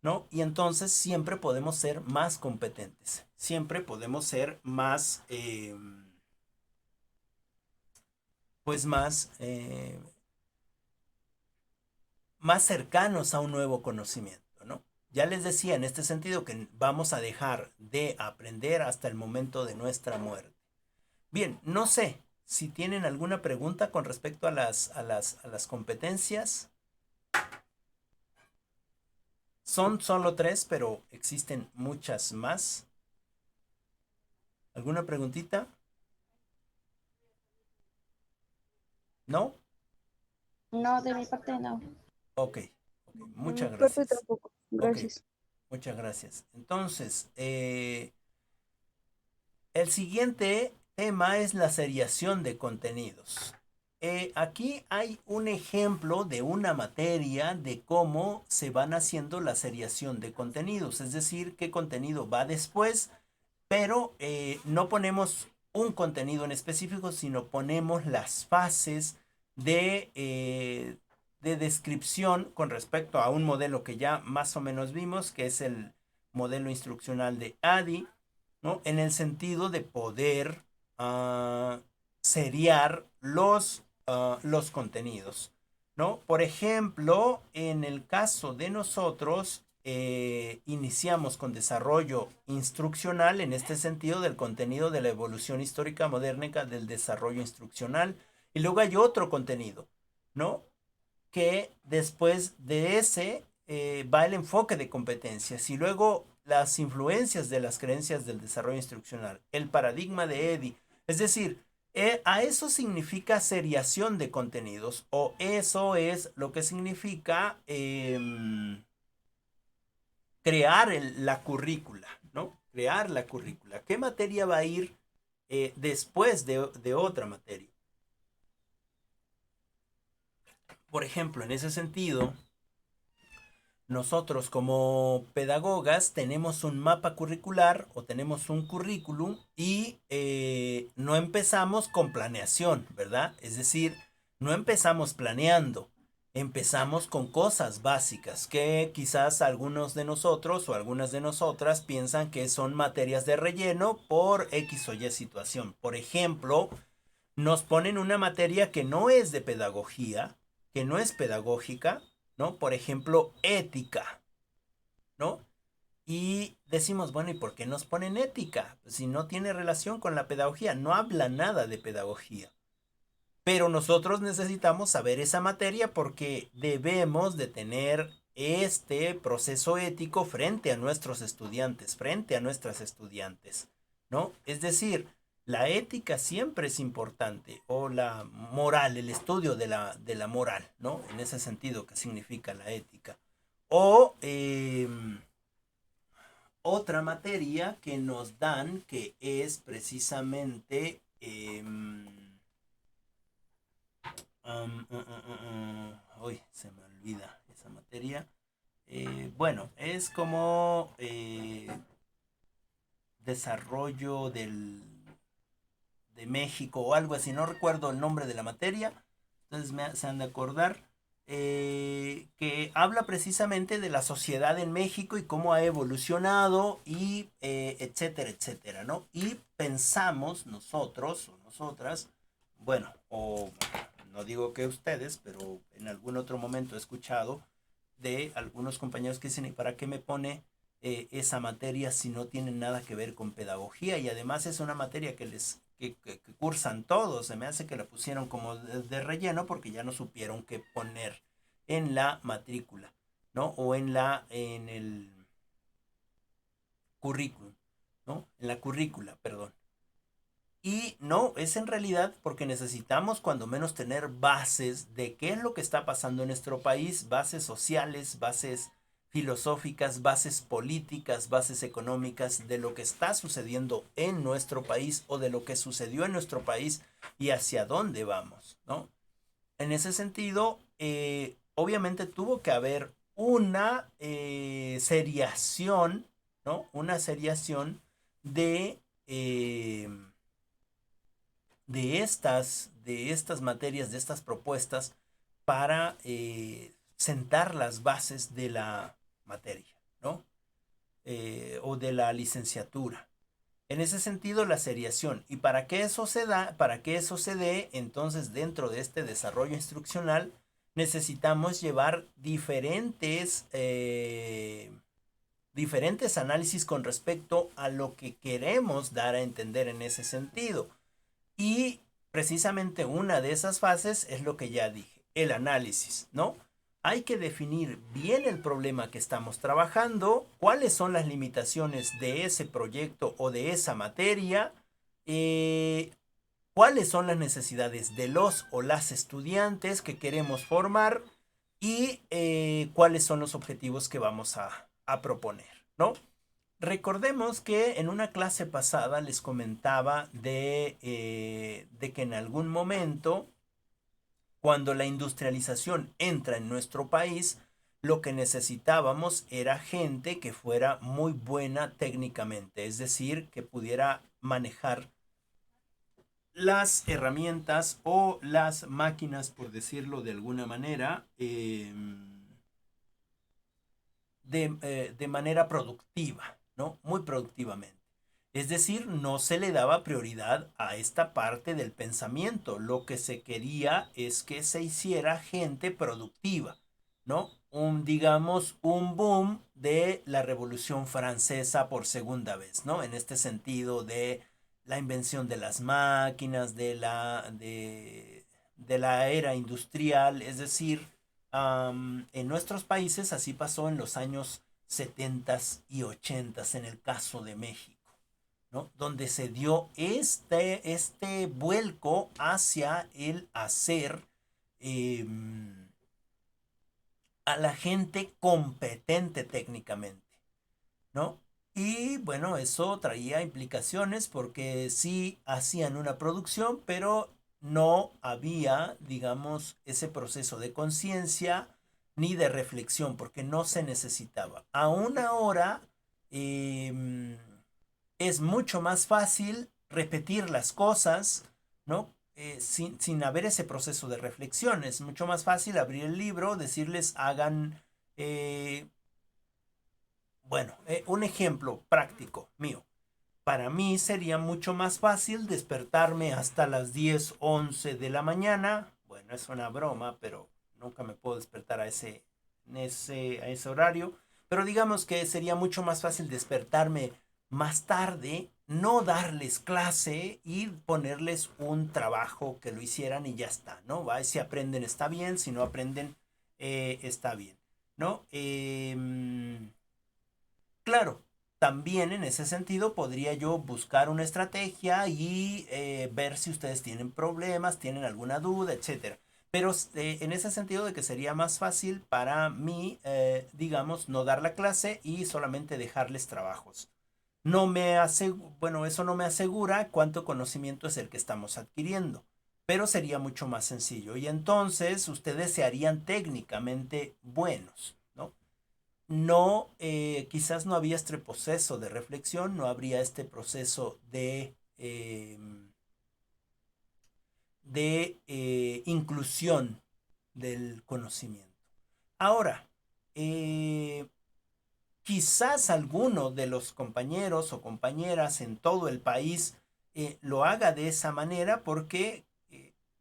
¿no? Y entonces siempre podemos ser más competentes, siempre podemos ser más, pues más cercanos a un nuevo conocimiento, ¿no? Ya les decía en este sentido que vamos a dejar de aprender hasta el momento de nuestra muerte. Bien, no sé si tienen alguna pregunta con respecto a las competencias. Son solo tres, pero existen muchas más. ¿Alguna preguntita? ¿No? No, de mi parte no. Ok, ok, De mi muchas parte gracias. tampoco. Ok, Gracias. muchas gracias. Entonces, el siguiente tema es la seriación de contenidos. Aquí hay un ejemplo de una materia de cómo se van haciendo la seriación de contenidos, es decir, qué contenido va después, pero no ponemos un contenido en específico, sino ponemos las fases de descripción con respecto a un modelo que ya más o menos vimos, que es el modelo instruccional de ADI, ¿no? En el sentido de poder seriar los contenidos, ¿no? Por ejemplo, en el caso de nosotros, iniciamos con desarrollo instruccional en este sentido del contenido de la evolución histórica moderna del desarrollo instruccional. Y luego hay otro contenido, ¿no? Que después de ese va el enfoque de competencias y luego las influencias de las creencias del desarrollo instruccional, el paradigma de Eddy. Es decir, a eso significa seriación de contenidos o eso es lo que significa crear la currícula, ¿no? Crear la currícula. ¿Qué materia va a ir después de otra materia? Por ejemplo, en ese sentido, nosotros como pedagogas tenemos un mapa curricular o tenemos un currículum y no empezamos con planeación, ¿verdad? Es decir, no empezamos planeando, empezamos con cosas básicas que quizás algunos de nosotros o algunas de nosotras piensan que son materias de relleno por X o Y situación. Por ejemplo, nos ponen una materia que no es de pedagogía, que no es pedagógica, ¿no? Por ejemplo, ética, ¿no? Y decimos, bueno, ¿y por qué nos ponen ética? Si no tiene relación con la pedagogía, no habla nada de pedagogía. Pero nosotros necesitamos saber esa materia porque debemos de tener este proceso ético frente a nuestros estudiantes, frente a nuestras estudiantes, ¿no? Es decir, la ética siempre es importante, o la moral, el estudio de la moral, ¿no? En ese sentido, ¿qué significa la ética? O otra materia que nos dan que es precisamente uy, se me olvida esa materia. Bueno, es como desarrollo de México o algo así, no recuerdo el nombre de la materia, entonces se han de acordar, que habla precisamente de la sociedad en México y cómo ha evolucionado y etcétera, etcétera, ¿no? Y pensamos nosotros o nosotras, bueno, o no digo que ustedes, pero en algún otro momento he escuchado de algunos compañeros que dicen, ¿y para qué me pone esa materia si no tiene nada que ver con pedagogía? Y además es una materia que cursan todos. Se me hace que la pusieron como de relleno porque ya no supieron qué poner en la matrícula, ¿no? O en el currículum, ¿no? En la currícula, perdón. Y no, es en realidad porque necesitamos cuando menos tener bases de qué es lo que está pasando en nuestro país, bases sociales, bases filosóficas, bases políticas, bases económicas, de lo que está sucediendo en nuestro país o de lo que sucedió en nuestro país y hacia dónde vamos, ¿no? En ese sentido, obviamente tuvo que haber una seriación, ¿no? Una seriación de... de estas materias, de estas propuestas, para sentar las bases de la materia, ¿no? O de la licenciatura. En ese sentido, la seriación. Y para que eso se da, para que eso se dé, entonces dentro de este desarrollo instruccional, necesitamos llevar diferentes análisis con respecto a lo que queremos dar a entender en ese sentido. Y precisamente una de esas fases es lo que ya dije, el análisis, ¿no? Hay que definir bien el problema que estamos trabajando, cuáles son las limitaciones de ese proyecto o de esa materia, eh, cuáles son las necesidades de los o las estudiantes que queremos formar y cuáles son los objetivos que vamos a proponer, ¿no? Recordemos que en una clase pasada les comentaba de que en algún momento, cuando la industrialización entra en nuestro país, lo que necesitábamos era gente que fuera muy buena técnicamente, es decir, que pudiera manejar las herramientas o las máquinas, por decirlo de alguna manera, de manera productiva, ¿no? Muy productivamente. Es decir, no se le daba prioridad a esta parte del pensamiento. Lo que se quería es que se hiciera gente productiva, ¿no? Digamos, un boom de la Revolución Francesa por segunda vez, ¿no? En este sentido de la invención de las máquinas, de la era industrial, es decir, en nuestros países así pasó en los años 70 y 80 en el caso de México. ¿No? Donde se dio este vuelco hacia el hacer eh, a la gente competente técnicamente, ¿no? Y bueno, eso traía implicaciones porque sí hacían una producción, pero no había, digamos, ese proceso de conciencia ni de reflexión, porque no se necesitaba. Aún ahora, eh, es mucho más fácil repetir las cosas, ¿no? Sin haber ese proceso de reflexión. Es mucho más fácil abrir el libro, decirles hagan, eh, bueno, un ejemplo práctico mío. Para mí sería mucho más fácil despertarme hasta las 10 11 de la mañana. Bueno, es una broma, pero nunca me puedo despertar a ese horario. Pero digamos que sería mucho más fácil despertarme más tarde, no darles clase y ponerles un trabajo que lo hicieran y ya está, ¿no? ¿Va? Si aprenden está bien, si no aprenden está bien, ¿no? Claro, también en ese sentido podría yo buscar una estrategia y ver si ustedes tienen problemas, tienen alguna duda, etcétera. Pero en ese sentido de que sería más fácil para mí, digamos, no dar la clase y solamente dejarles trabajos. No me bueno, eso no me asegura cuánto conocimiento es el que estamos adquiriendo, pero sería mucho más sencillo y entonces ustedes se harían técnicamente buenos, ¿no? No, quizás no había este proceso de reflexión, no habría este proceso de inclusión del conocimiento. Ahora, eh, quizás alguno de los compañeros o compañeras en todo el país lo haga de esa manera porque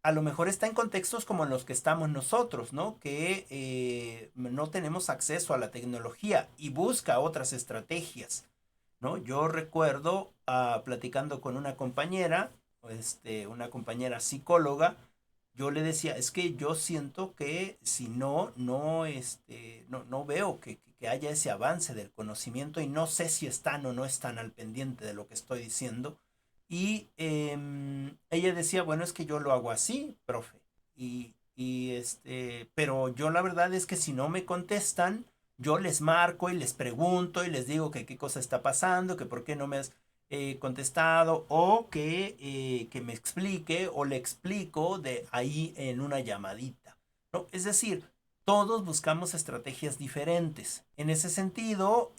a lo mejor está en contextos como en los que estamos nosotros, ¿no? Que no tenemos acceso a la tecnología y busca otras estrategias, ¿no? Yo recuerdo platicando con una compañera psicóloga, yo le decía, es que yo siento que si no veo que haya ese avance del conocimiento y no sé si están o no están al pendiente de lo que estoy diciendo. Y ella decía, bueno, es que yo lo hago así, profe. Pero yo la verdad es que si no me contestan, yo les marco y les pregunto y les digo que qué cosa está pasando, que por qué no me has contestado o que me explique o le explico de ahí en una llamadita, ¿no? Es decir, todos buscamos estrategias diferentes. En ese sentido,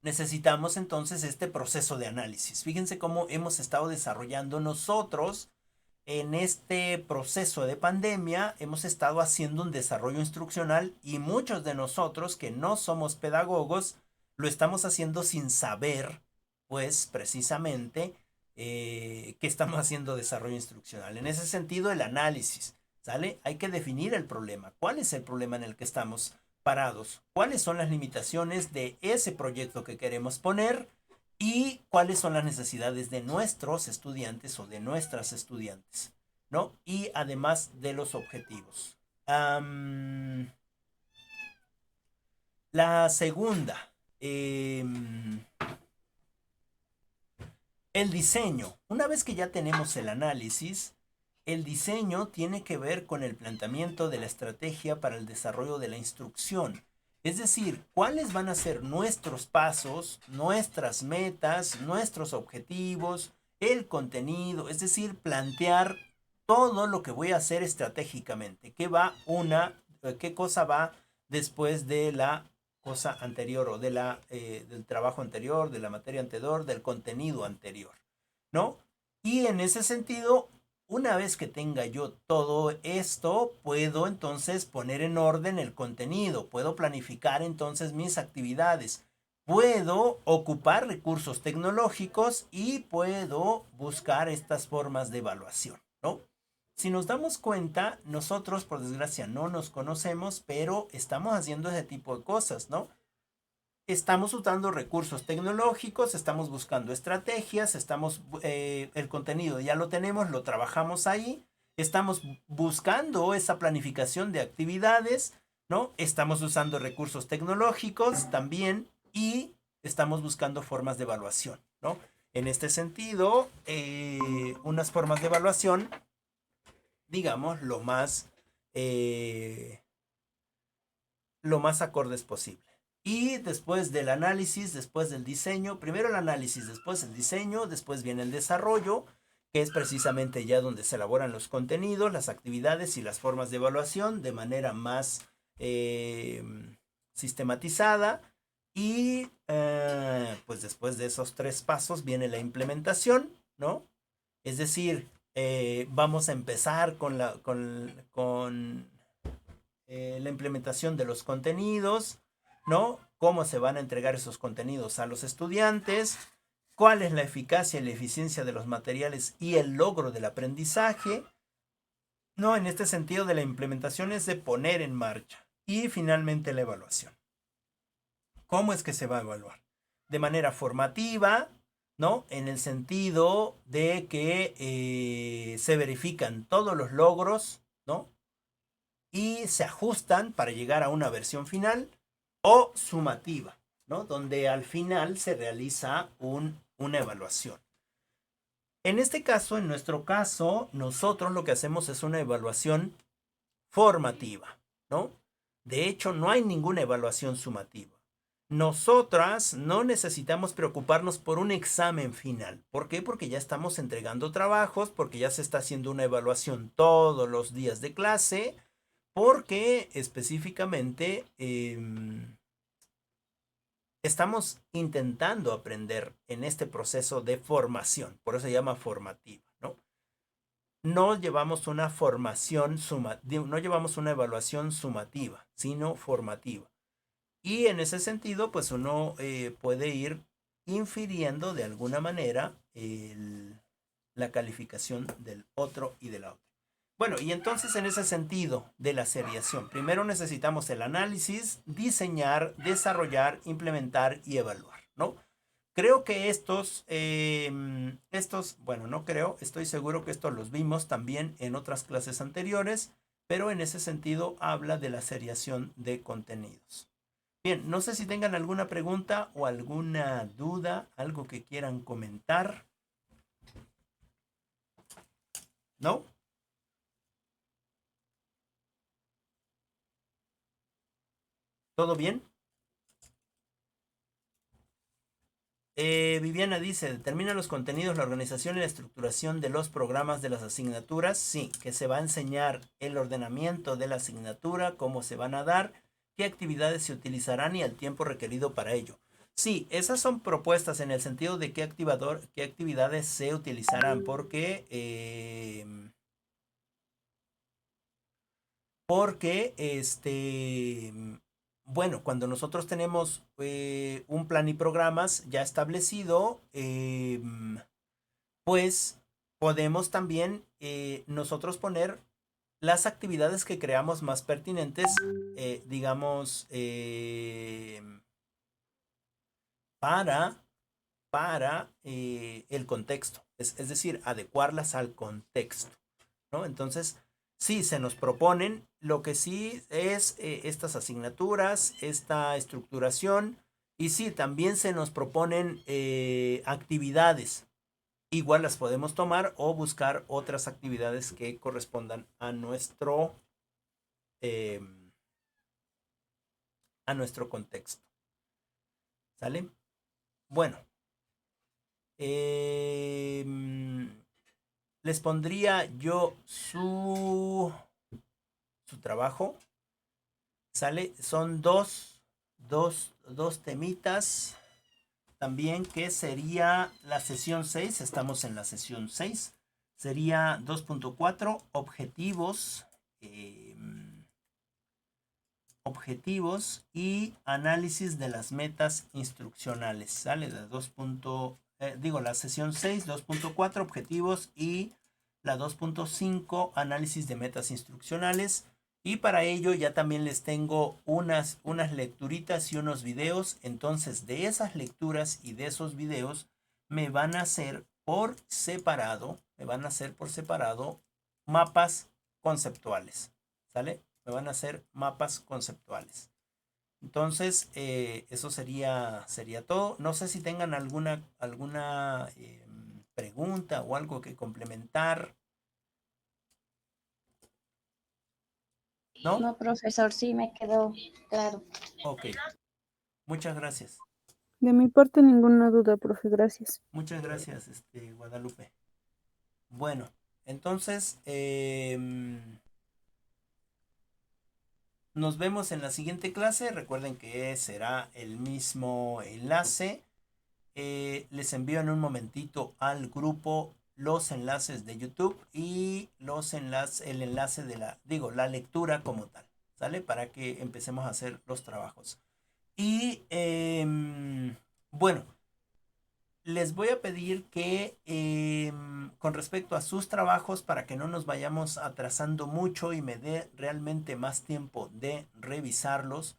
necesitamos entonces este proceso de análisis. Fíjense cómo hemos estado desarrollando nosotros en este proceso de pandemia, hemos estado haciendo un desarrollo instruccional y muchos de nosotros que no somos pedagogos lo estamos haciendo sin saber, pues precisamente, que estamos haciendo desarrollo instruccional. En ese sentido, el análisis, ¿sale? Hay que definir el problema. ¿Cuál es el problema en el que estamos parados? ¿Cuáles son las limitaciones de ese proyecto que queremos poner? Y cuáles son las necesidades de nuestros estudiantes o de nuestras estudiantes, ¿no? Y además de los objetivos. La segunda, em, el diseño. Una vez que ya tenemos el análisis, el diseño tiene que ver con el planteamiento de la estrategia para el desarrollo de la instrucción. Es decir, cuáles van a ser nuestros pasos, nuestras metas, nuestros objetivos, el contenido, es decir, plantear todo lo que voy a hacer estratégicamente. ¿Qué cosa va después de la cosa anterior o del trabajo anterior, de la materia anterior, del contenido anterior, ¿no? Y en ese sentido, una vez que tenga yo todo esto, puedo entonces poner en orden el contenido, puedo planificar entonces mis actividades, puedo ocupar recursos tecnológicos y puedo buscar estas formas de evaluación, ¿no? Si nos damos cuenta, nosotros por desgracia no nos conocemos, pero estamos haciendo ese tipo de cosas, ¿no? Estamos usando recursos tecnológicos, estamos buscando estrategias, el contenido ya lo tenemos, lo trabajamos ahí, estamos buscando esa planificación de actividades, ¿no? Estamos usando recursos tecnológicos también y estamos buscando formas de evaluación, ¿no? En este sentido, unas formas de evaluación, digamos, lo más acordes posible. Y después del análisis, después del diseño, primero el análisis, después el diseño, después viene el desarrollo, que es precisamente ya donde se elaboran los contenidos, las actividades y las formas de evaluación de manera más sistematizada. Y pues después de esos 3 pasos viene la implementación, ¿no? Es decir, vamos a empezar con la implementación de los contenidos, ¿no? Cómo se van a entregar esos contenidos a los estudiantes, cuál es la eficacia y la eficiencia de los materiales y el logro del aprendizaje, ¿no? En este sentido de la implementación es de poner en marcha y finalmente la evaluación. ¿Cómo es que se va a evaluar? De manera formativa, ¿no? En el sentido de que se verifican todos los logros, ¿no? Y se ajustan para llegar a una versión final o sumativa, ¿no? Donde al final se realiza una evaluación. En este caso, en nuestro caso, nosotros lo que hacemos es una evaluación formativa, ¿no? De hecho, no hay ninguna evaluación sumativa. Nosotras no necesitamos preocuparnos por un examen final. ¿Por qué? Porque ya estamos entregando trabajos, porque ya se está haciendo una evaluación todos los días de clase, porque específicamente estamos intentando aprender en este proceso de formación, por eso se llama formativa, ¿no? No llevamos una no llevamos una evaluación sumativa, sino formativa. Y en ese sentido, pues uno puede ir infiriendo de alguna manera la calificación del otro y de la otra. Bueno, y entonces en ese sentido de la seriación, primero necesitamos el análisis, diseñar, desarrollar, implementar y evaluar, ¿no? Creo que bueno, no creo, estoy seguro que estos los vimos también en otras clases anteriores, pero en ese sentido habla de la seriación de contenidos. Bien, no sé si tengan alguna pregunta o alguna duda, algo que quieran comentar. ¿No? ¿Todo bien? Viviana dice, ¿determina los contenidos, la organización y la estructuración de los programas de las asignaturas? Sí, que se va a enseñar el ordenamiento de la asignatura, cómo se van a dar, qué actividades se utilizarán y el tiempo requerido para ello. Sí, esas son propuestas en el sentido de qué actividades se utilizarán, porque bueno, cuando nosotros tenemos un plan y programas ya establecido, pues podemos también nosotros poner las actividades que creamos más pertinentes, digamos, para, para el contexto, es decir, adecuarlas al contexto, ¿no? Entonces, sí, se nos proponen, lo que sí es estas asignaturas, esta estructuración, y sí, también se nos proponen actividades. Igual las podemos tomar o buscar otras actividades que correspondan eh, a nuestro contexto. ¿Sale? Bueno, eh, les pondría yo su trabajo. ¿Sale? Son dos temitas también que sería la sesión 6. Estamos en la sesión 6. Sería 2.4 objetivos objetivos y análisis de las metas instruccionales. Sale de la sesión 6, 2.4, objetivos, y la 2.5, análisis de metas instruccionales. Y para ello ya también les tengo unas lecturitas y unos videos. Entonces de esas lecturas y de esos videos me van a hacer por separado, mapas conceptuales. ¿Sale? Me van a hacer mapas conceptuales. Entonces, eso sería todo. No sé si tengan alguna pregunta o algo que complementar. ¿No? No, profesor, sí me quedó claro. Ok. Muchas gracias. De mi parte, ninguna duda, profe, gracias. Muchas gracias, Guadalupe. Bueno, entonces, nos vemos en la siguiente clase. Recuerden que será el mismo enlace. Les envío en un momentito al grupo los enlaces de YouTube y el enlace de la lectura como tal, ¿sale? Para que empecemos a hacer los trabajos. Y bueno, les voy a pedir que con respecto a sus trabajos, para que no nos vayamos atrasando mucho y me dé realmente más tiempo de revisarlos,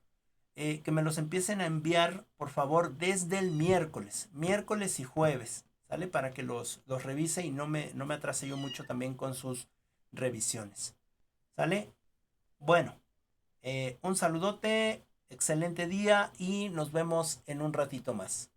que me los empiecen a enviar, por favor, desde el miércoles y jueves, ¿sale? Para que los revise y no me atrase yo mucho también con sus revisiones, ¿sale? Bueno, un saludote, excelente día y nos vemos en un ratito más.